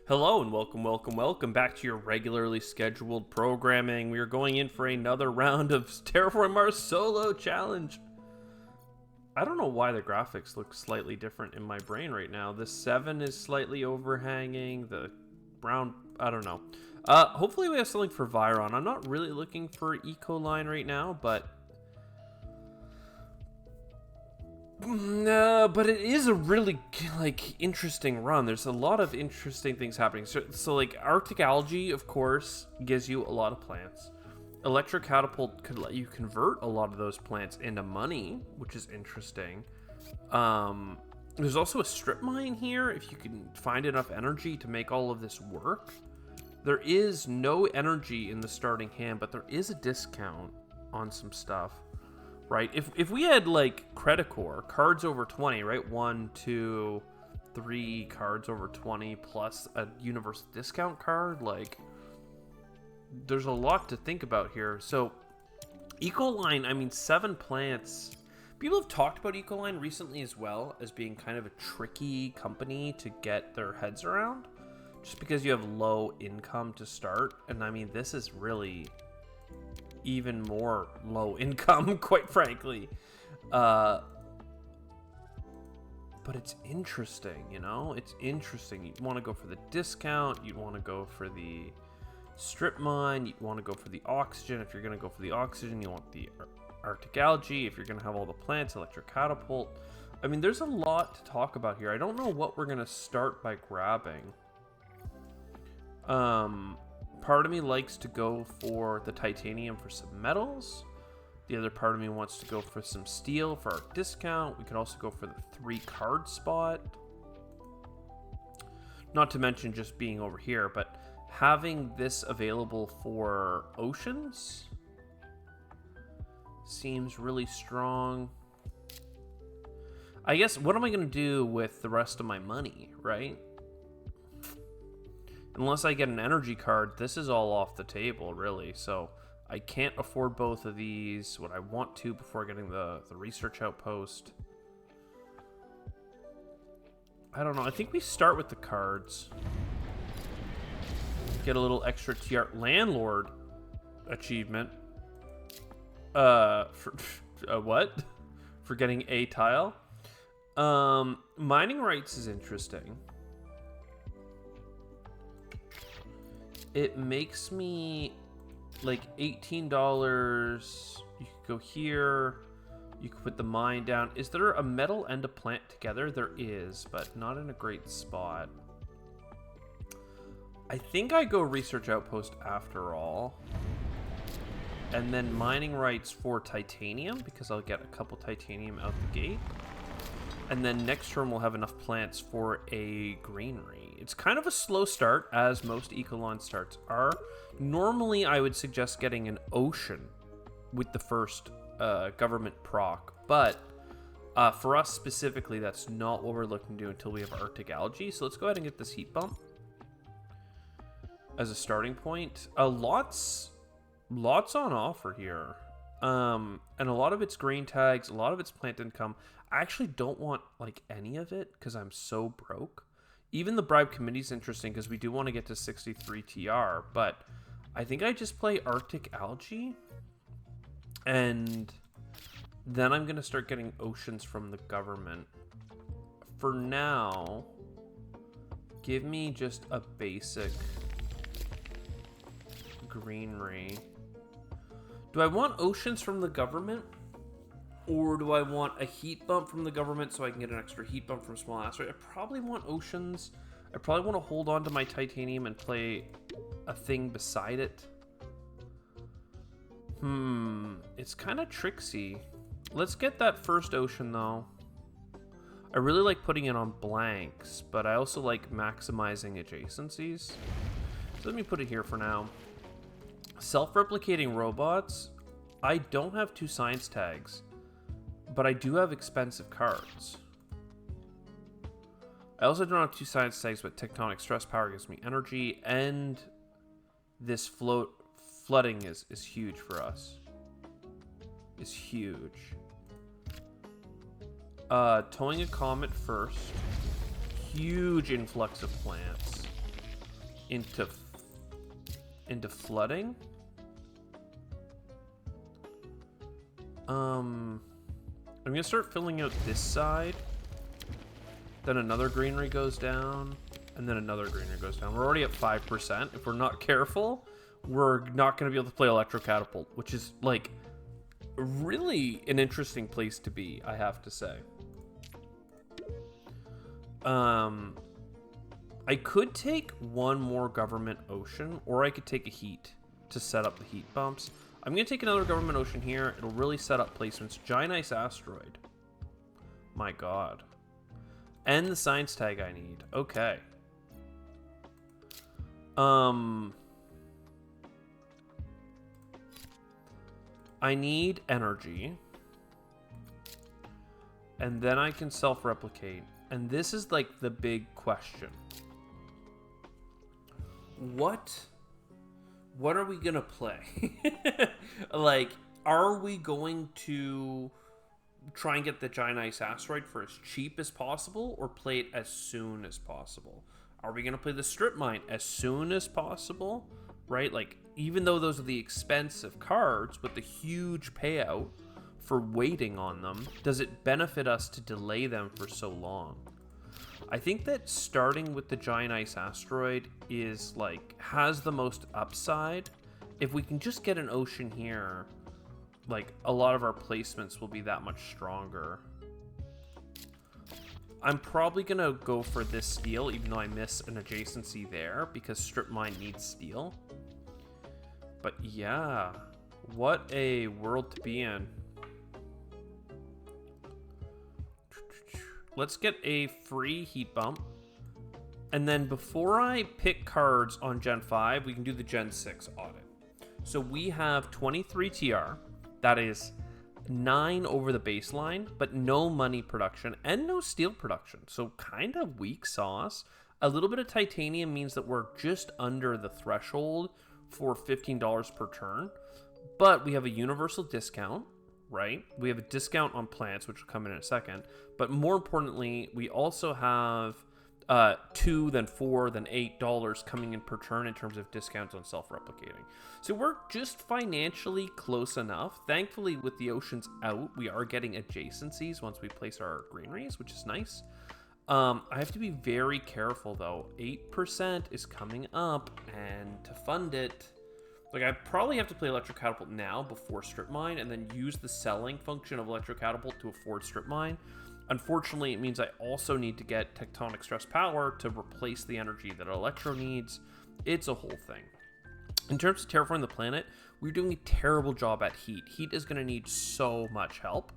Hello and welcome back to your regularly scheduled programming. We are going in for another round of Terraforming Mars Solo Challenge. I don't know why the graphics look slightly different in my brain right now. The 7 is slightly overhanging, the brown, I don't know. Hopefully we have something for Viron. I'm not really looking for ECOLINE right now, but it is a really interesting run. There's a lot of interesting things happening. So like Arctic algae, of course, gives you a lot of plants. Electric catapult could let you convert a lot of those plants into money, which is interesting. There's also a strip mine here if you can find enough energy to make all of this work. There is no energy in the starting hand, but there is a discount on some stuff. Right, if we had like Credicore, cards over 20, right? 1, 2, 3 cards over 20 plus a universal discount card, like there's a lot to think about here. So ECOLINE, I mean 7 plants. People have talked about ECOLINE recently as well as being kind of a tricky company to get their heads around, just because you have low income to start. And I mean, this is really even more low income, quite frankly. But it's interesting, you know? It's interesting. You'd want to go for the discount. You'd want to go for the strip mine. You'd want to go for the oxygen. If you're going to go for the oxygen, you want the Arctic algae. If you're going to have all the plants, electric catapult. I mean, there's a lot to talk about here. I don't know what we're going to start by grabbing. Part of me likes to go for the titanium for some metals. The other part of me wants to go for some steel for our discount. We could also go for the 3 card spot. Not to mention just being over here, but having this available for oceans seems really strong. I guess, what am I going to do with the rest of my money, right? Unless I get an energy card, this is all off the table, really. So I can't afford both of these. What I want to before getting the research outpost. I don't know. I think we start with the cards. Get a little extra TR landlord achievement. For what? For getting a tile. Mining rights is interesting. It makes me like $18. You could go here. You could put the mine down. Is there a metal and a plant together? There is, but not in a great spot. I think I go research outpost after all. And then mining rights for titanium, because I'll get a couple titanium out the gate. And then next turn we'll have enough plants for a greenery. It's kind of a slow start, as most ECOLINE starts are. Normally, I would suggest getting an ocean with the first government proc. But for us specifically, that's not what we're looking to do until we have Arctic algae. So let's go ahead and get this heat bump as a starting point. Lots on offer here. And a lot of it's green tags, a lot of it's plant income. I actually don't want like any of it because I'm so broke. Even the bribe committee is interesting because we do want to get to 63 TR, but I think I just play Arctic algae, and then I'm going to start getting oceans from the government. For now, give me just a basic greenery. Do I want oceans from the government? Or do I want a heat bump from the government so I can get an extra heat bump from small asteroid? I probably want oceans. I probably want to hold on to my titanium and play a thing beside it. It's kind of tricksy. Let's get that first ocean, though. I really like putting it on blanks, but I also like maximizing adjacencies. So let me put it here for now. Self-replicating robots. I don't have 2 science tags, but I do have expensive cards. I also don't have 2 science tags, but tectonic stress power gives me energy, and this flooding is huge for us. It's huge. Towing a comet first. Huge influx of plants. into flooding. I'm gonna start filling out this side. Then another greenery goes down, and then another greenery goes down. We're already at 5%. If we're not careful, we're not gonna be able to play Electro Catapult, which is like really an interesting place to be, I have to say. I could take one more government ocean, or I could take a heat to set up the heat bumps. I'm going to take another government ocean here. It'll really set up placements. Giant Ice Asteroid. My god. And the science tag I need. Okay. I need energy. And then I can self-replicate. And this is like the big question. What are we gonna play? Like, are we going to try and get the Giant Ice Asteroid for as cheap as possible, or play it as soon as possible? Are we gonna play the Strip Mine as soon as possible? Right? Like, even though those are the expensive cards with the huge payout for waiting on them, does it benefit us to delay them for so long? I think that starting with the Giant Ice Asteroid is like has the most upside. If we can just get an ocean here, like a lot of our placements will be that much stronger. I'm probably gonna go for this steel, even though I miss an adjacency there, because Strip Mine needs steel. But yeah, what a world to be in. Let's get a free heat bump. And then before I pick cards on Gen 5, we can do the Gen 6 audit. So we have 23 TR. That is 9 over the baseline, but no money production and no steel production. So kind of weak sauce. A little bit of titanium means that we're just under the threshold for $15 per turn. But we have a universal discount. Right? We have a discount on plants, which will come in a second. But more importantly, we also have $2, then $4, then $8 coming in per turn in terms of discounts on self-replicating. So we're just financially close enough. Thankfully, with the oceans out, we are getting adjacencies once we place our greeneries, which is nice. I have to be very careful, though. 8% is coming up, and to fund it... Like, I probably have to play Electro Catapult now before Strip Mine, and then use the selling function of Electro Catapult to afford Strip Mine. Unfortunately, it means I also need to get Tectonic Stress Power to replace the energy that Electro needs. It's a whole thing. In terms of terraforming the planet, we're doing a terrible job at heat. Heat is going to need so much help.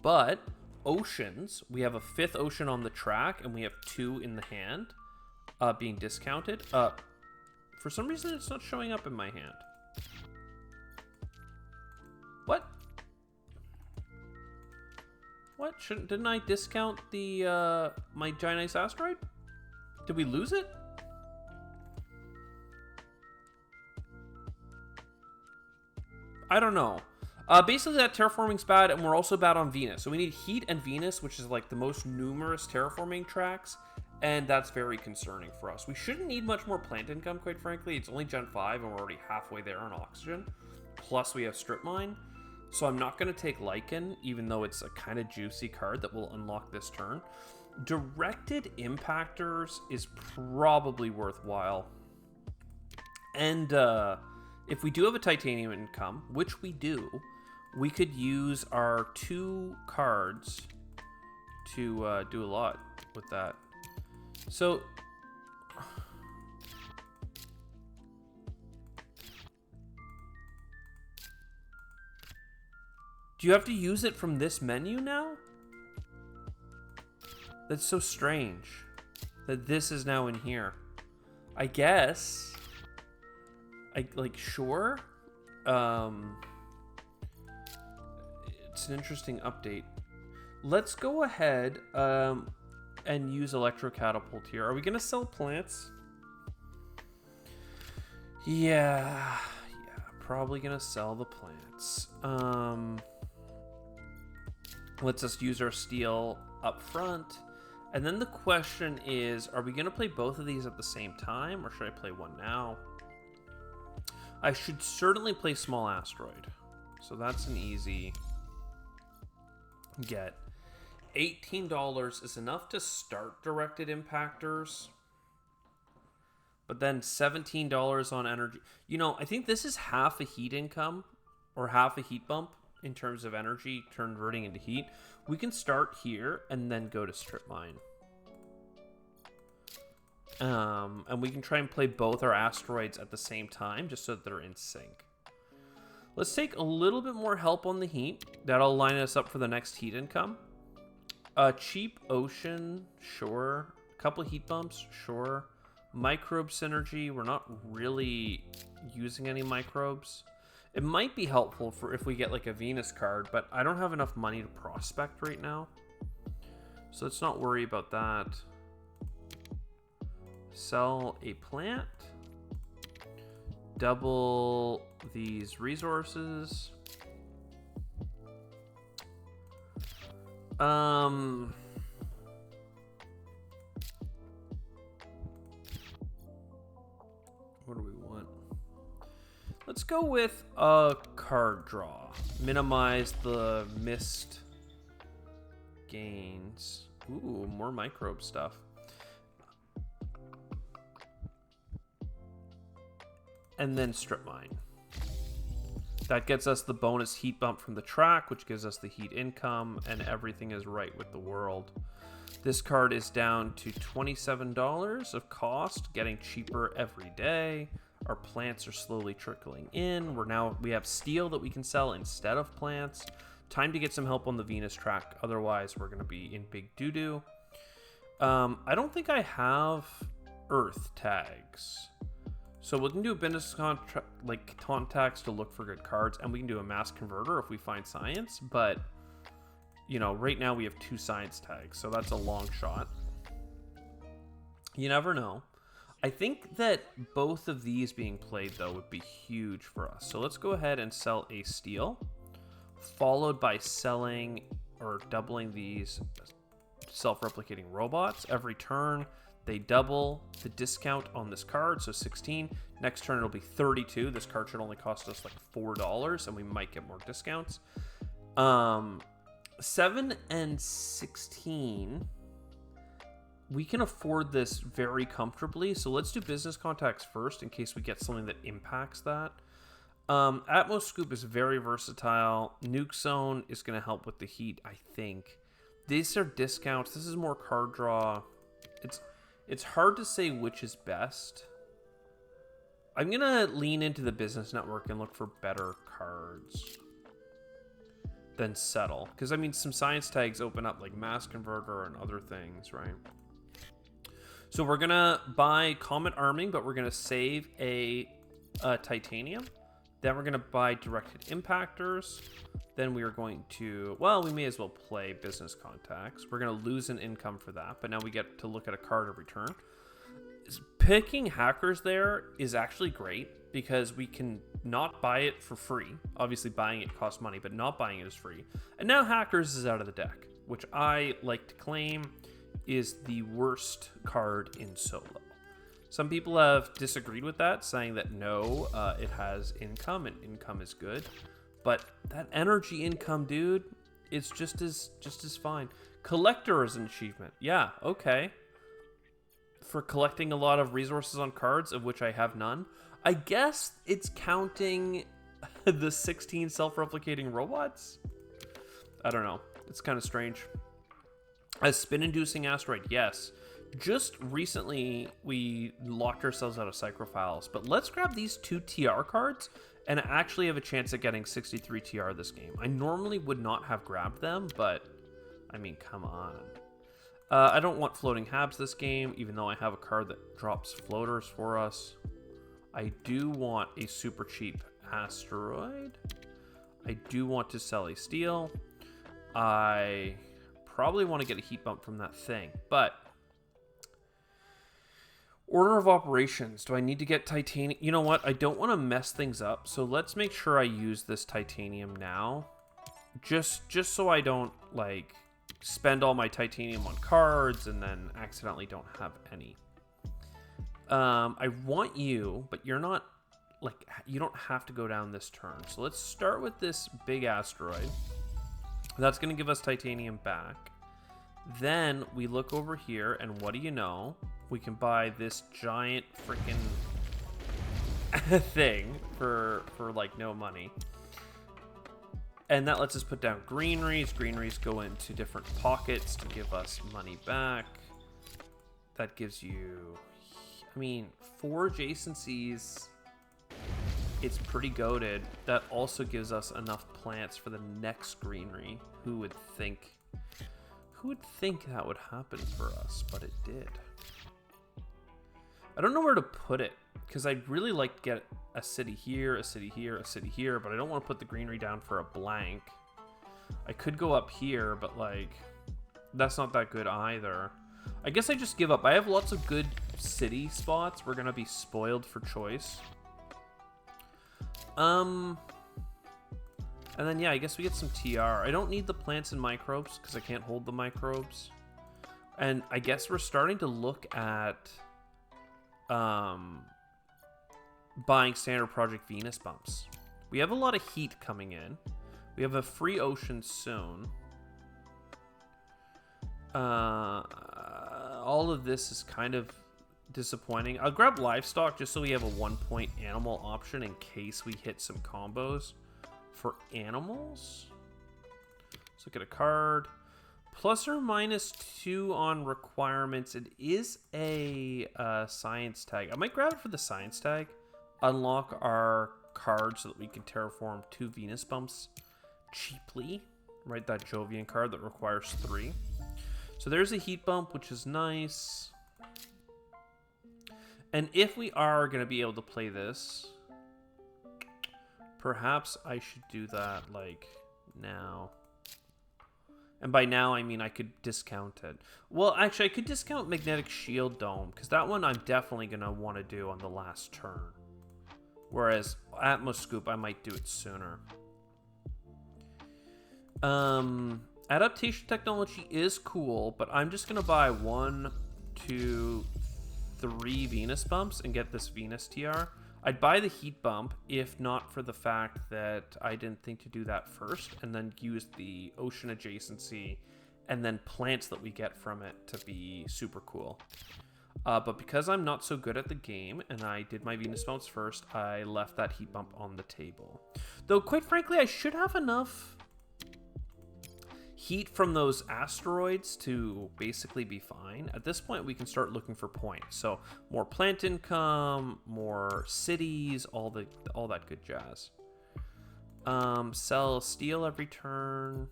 But oceans, we have a 5th ocean on the track, and we have 2 in the hand being discounted. For some reason, it's not showing up in my hand. What? What? Didn't I discount the my Giant Ice Asteroid? Did we lose it? I don't know. Basically, that terraforming's bad, and we're also bad on Venus. So we need heat and Venus, which is like the most numerous terraforming tracks. And that's very concerning for us. We shouldn't need much more plant income, quite frankly. It's only Gen 5, and we're already halfway there on oxygen. Plus, we have Strip Mine. So I'm not going to take Lichen, even though it's a kind of juicy card that will unlock this turn. Directed Impactors is probably worthwhile. And if we do have a Titanium income, which we do, we could use our 2 cards to do a lot with that. So, do you have to use it from this menu now? That's so strange that this is now in here. I guess. Sure. It's an interesting update. Let's go ahead and use Electro Catapult here. Are we gonna sell plants? Yeah, probably gonna sell the plants. Let's just use our steel up front, And then the question is, are we going to play both of these at the same time, or should I play one now? I should certainly play Small Asteroid. So that's an easy get. $18 is enough to start directed impactors. But then $17 on energy. You know, I think this is half a heat income, or half a heat bump in terms of energy converting into heat. We can start here and then go to Strip Mine. And we can try and play both our asteroids at the same time, just so that they're in sync. Let's take a little bit more help on the heat. That'll line us up for the next heat income. Cheap ocean, sure. A couple heat bumps, sure. Microbe synergy, we're not really using any microbes. It might be helpful for if we get like a Venus card, but I don't have enough money to prospect right now. So let's not worry about that. Sell a plant. Double these resources. What do we want? Let's go with a card draw. Minimize the missed gains. Ooh, more microbe stuff. And then Strip Mine. That gets us the bonus heat bump from the track, which gives us the heat income, and everything is right with the world. This card is down to $27 of cost, getting cheaper every day. Our plants are slowly trickling in. We have steel that we can sell instead of plants. Time to get some help on the Venus track, otherwise we're going to be in big doo-doo. I don't think I have Earth tags. So we can do a business contacts to look for good cards, and we can do a mass converter if we find science, but you know, right now we have 2 science tags, so that's a long shot. You never know. I think that both of these being played, though, would be huge for us. So let's go ahead and sell a steel, followed by selling or doubling these self-replicating robots. Every turn, they double the discount on this card, so 16. Next turn, it'll be 32. This card should only cost us like $4, and we might get more discounts. 7 and 16, we can afford this very comfortably, so let's do business contacts first in case we get something that impacts that. Atmos Scoop is very versatile. Nuke Zone is going to help with the heat, I think. These are discounts. This is more card draw. It's hard to say which is best. I'm going to lean into the business network and look for better cards than settle. Because, I mean, some science tags open up like mass converter and other things, right? So we're going to buy Comet Arming, but we're going to save a titanium. Then we're going to buy directed impactors. Then we are going to, well, we may as well play business contacts. We're going to lose an income for that, but now we get to look at a card every turn. Picking hackers there is actually great because we can not buy it for free. Obviously, buying it costs money, but not buying it is free. And now hackers is out of the deck, which I like to claim is the worst card in solo. Some people have disagreed with that, saying that no, it has income and income is good. But that energy income, dude, it's just as fine. Collector is an achievement. Yeah, okay. For collecting a lot of resources on cards, of which I have none. I guess it's counting the 16 self-replicating robots? I don't know. It's kind of strange. A spin-inducing asteroid, yes. Just recently, we locked ourselves out of Psychrophiles, but let's grab these 2 TR cards and actually have a chance at getting 63 TR this game. I normally would not have grabbed them, but, I mean, come on. I don't want floating habs this game, even though I have a card that drops floaters for us. I do want a super cheap asteroid. I do want to sell a steel. I probably want to get a heat bump from that thing, but order of operations. Do I need to get titanium? You know what? I don't want to mess things up, so let's make sure I use this titanium now. Just so I don't, like, spend all my titanium on cards and then accidentally don't have any. I want you, but you're not, like, you don't have to go down this turn. So let's start with this big asteroid. That's going to give us titanium back. Then we look over here, and what do you know? We can buy this giant freaking thing for like no money. And that lets us put down greeneries. Greeneries go into different pockets to give us money back. That gives you, I mean, 4 adjacencies. It's pretty goated. That also gives us enough plants for the next greenery. Who would think that would happen for us? But it did. I don't know where to put it, because I'd really like to get a city here, a city here, a city here, but I don't want to put the greenery down for a blank. I could go up here, but like, that's not that good either. I guess I just give up. I have lots of good city spots. We're going to be spoiled for choice. And then, yeah, I guess we get some TR. I don't need the plants and microbes because I can't hold the microbes. And I guess we're starting to look at buying standard Project Venus bumps. We have a lot of heat coming in. We have a free ocean soon. All of this is kind of disappointing. I'll grab livestock just so we have a 1-point animal option in case we hit some combos for animals. Let's look at a card. Plus or minus 2 on requirements. It is a science tag. I might grab it for the science tag. Unlock our card so that we can terraform 2 Venus bumps cheaply. Right, that Jovian card that requires 3. So there's a heat bump, which is nice. And if we are going to be able to play this, perhaps I should do that like now. And by now, I mean I could discount it. Well, actually, I could discount Magnetic Shield Dome, because that one I'm definitely going to want to do on the last turn. Whereas Atmos Scoop, I might do it sooner. Adaptation technology is cool, but I'm just going to buy 1, 2, 3 Venus bumps and get this Venus TR. I'd buy the heat bump if not for the fact that I didn't think to do that first, and then use the ocean adjacency and then plants that we get from it to be super cool. But because I'm not so good at the game and I did my Venus bumps first, I left that heat bump on the table. Though quite frankly, I should have enough heat from those asteroids to basically be fine. At this point, we can start looking for points. So more plant income, more cities, all that good jazz. Sell steel every turn.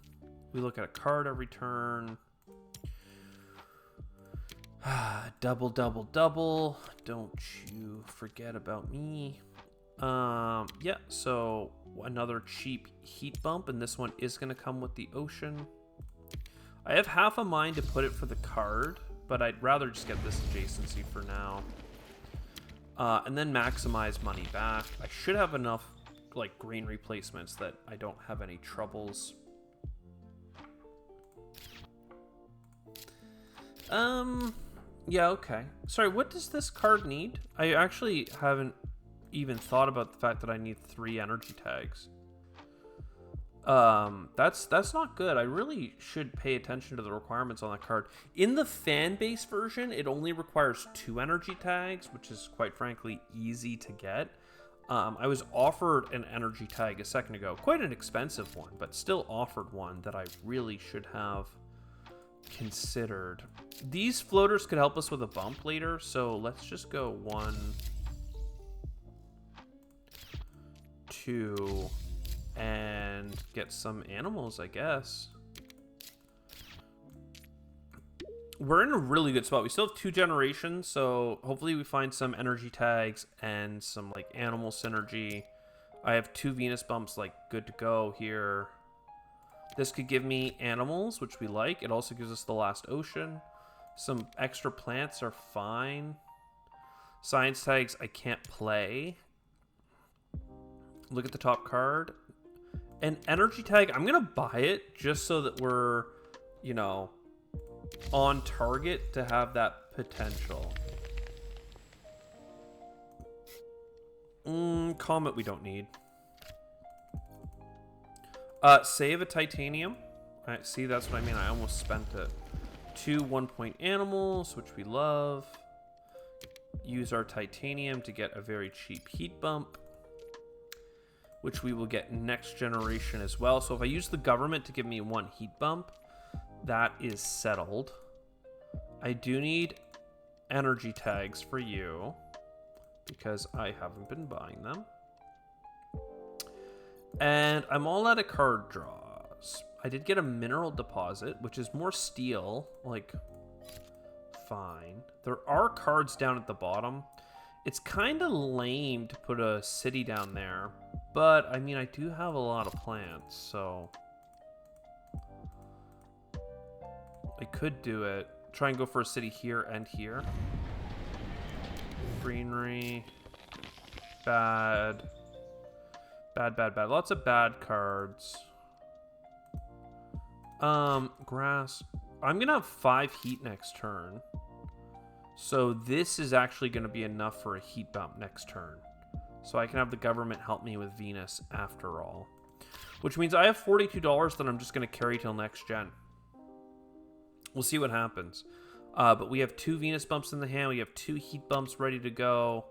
We look at a card every turn. Double, double, double. Don't you forget about me. Yeah, so another cheap heat bump, and this one is going to come with the ocean. I have half a mind to put it for the card, but I'd rather just get this adjacency for now. And then maximize money back. I should have enough like green replacements that I don't have any troubles. Yeah, okay. Sorry, what does this card need? I actually haven't even thought about the fact that I need 3 energy tags. That's not good. I really should pay attention to the requirements on that card. In the fan base version, it only requires 2 energy tags, which is quite frankly easy to get. I was offered an energy tag a second ago, quite an expensive one, but still offered one that I really should have considered. These floaters could help us with a bump later, so let's just go 1, 2, and get some animals, I guess. We're in a really good spot. We still have 2 generations, so hopefully we find some energy tags and some like animal synergy. I have 2 Venus bumps like good to go here. This could give me animals, which we like. It also gives us the last ocean. Some extra plants are fine. Science tags I can't play. Look at the top card. An energy tag, I'm going to buy it just so that we're, you know, on target to have that potential. Comet we don't need. Save a titanium. Alright, see, that's what I mean. I almost spent it. 2 1-point animals, which we love. Use our titanium to get a very cheap heat bump, which we will get next generation as well. So if I use the government to give me 1 heat bump, that is settled. I do need energy tags for you because I haven't been buying them. And I'm all out of card draws. I did get a mineral deposit, which is more steel. Like, fine. There are cards down at the bottom. It's kind of lame to put a city down there. But, I mean, I do have a lot of plants, so... I could do it. Try and go for a city here and here. Greenery. Bad. Bad, bad, bad. Lots of bad cards. Grass. I'm gonna have 5 heat next turn. So this is actually gonna be enough for a heat bump next turn. So I can have the government help me with Venus after all. Which means I have $42 that I'm just gonna carry till next gen. We'll see what happens. But we have 2 Venus bumps in the hand. We have 2 heat bumps ready to go.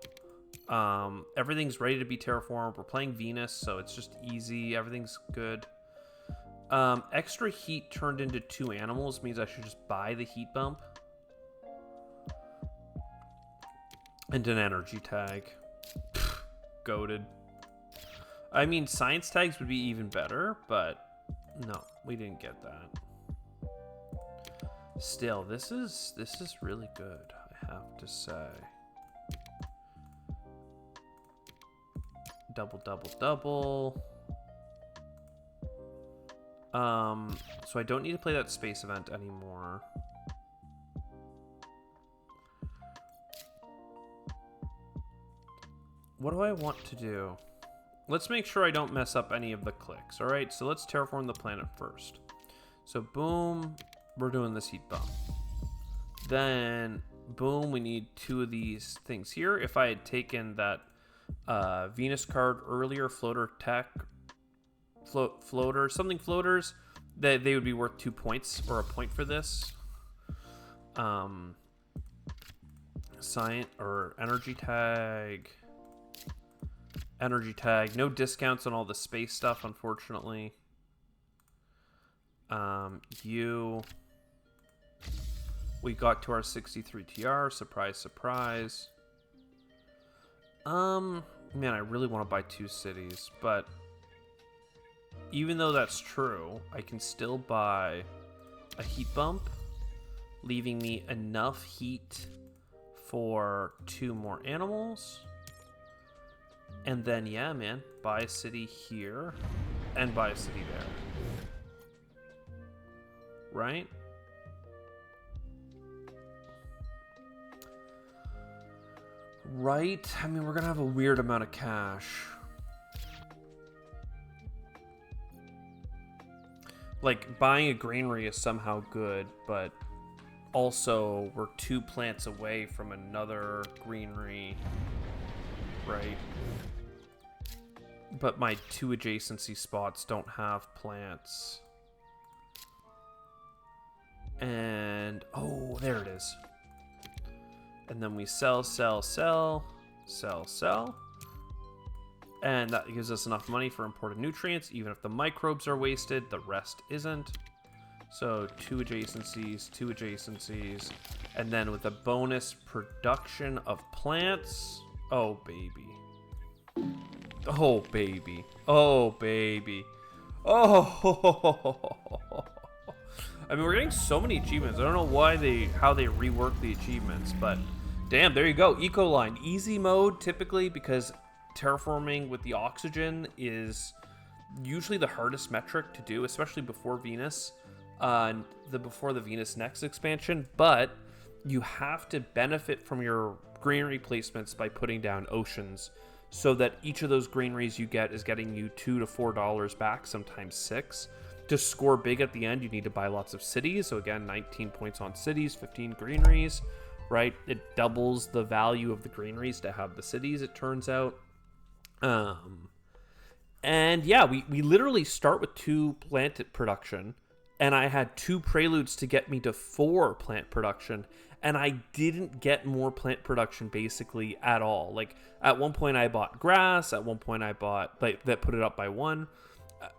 Everything's ready to be terraformed. We're playing Venus, so it's just easy. Everything's good. Extra heat turned into 2 animals means I should just buy the heat bump. And an energy tag. Goated. I mean, science tags would be even better, but no, we didn't get that. Still, this is really good, I have to say. Double, double, double. So I don't need to play that space event anymore. What do I want to do? Let's make sure I don't mess up any of the clicks. All right, so let's terraform the planet first. So boom, we're doing this heat bump. Then boom, we need 2 of these things here. If I had taken that Venus card earlier, floater tech, floater, something floaters, they would be worth 2 points or a point for this. Science or energy tag. Energy tag. No discounts on all the space stuff, unfortunately. We got to our 63 TR. Surprise, surprise. Man, I really want to buy 2 cities, but even though that's true, I can still buy a heat bump, leaving me enough heat for 2 more animals. And then, yeah, man, buy a city here and buy a city there. Right? Right? I mean, we're going to have a weird amount of cash. Like, buying a granary is somehow good, but also we're 2 plants away from another granary, right? But my 2 adjacency spots don't have plants. And, oh, there it is. And then we sell, sell, sell, sell, sell. And that gives us enough money for imported nutrients. Even if the microbes are wasted, the rest isn't. So 2 adjacencies, 2 adjacencies. And then with a bonus production of plants. Oh, baby. Oh, baby. Oh, baby. Oh. I mean, we're getting so many achievements. I don't know how they rework the achievements, but damn, there you go. ECOLINE. Easy mode, typically, because terraforming with the oxygen is usually the hardest metric to do, especially before Venus, before the Venus Next expansion. But you have to benefit from your greenery placements by putting down oceans, so that each of those greeneries you get is getting you $2 to $4 back, sometimes $6. To score big at the end, you need to buy lots of cities. So again, 19 points on cities, 15 greeneries, right? It doubles the value of the greeneries to have the cities, it turns out. And yeah, we literally start with 2 plant production, and I had 2 preludes to get me to 4 plant production, and I didn't get more plant production basically at all. Like at one point I bought grass, at one point I bought, like, that put it up by 1.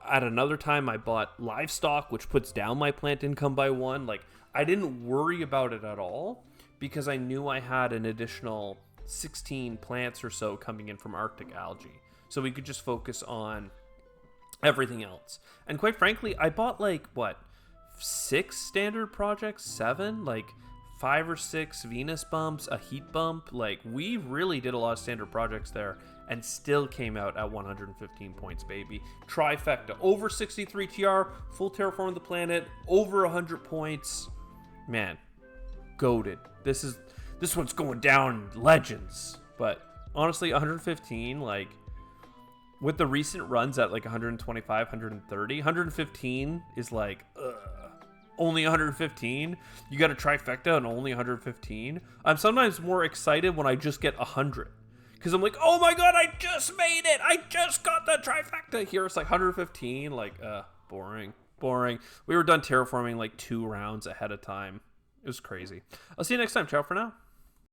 At another time I bought livestock, which puts down my plant income by 1. Like, I didn't worry about it at all because I knew I had an additional 16 plants or so coming in from Arctic algae. So we could just focus on everything else. And quite frankly, I bought like, what, 6 standard projects? 7? Like 5 or 6 Venus bumps, a heat bump. Like, we really did a lot of standard projects there and still came out at 115 points, baby. Trifecta. Over 63 TR, full terraform of the planet, over 100 points. Man, goated. This one's going down in legends. But honestly, 115, like, with the recent runs at like 125, 130, 115 is like, only 115? You got a trifecta and only 115? I'm sometimes more excited when I just get 100. Because I'm like, oh my god, I just made it! I just got the trifecta! Here it's like 115, like, boring. We were done terraforming like 2 rounds ahead of time. It was crazy. I'll see you next time. Ciao for now.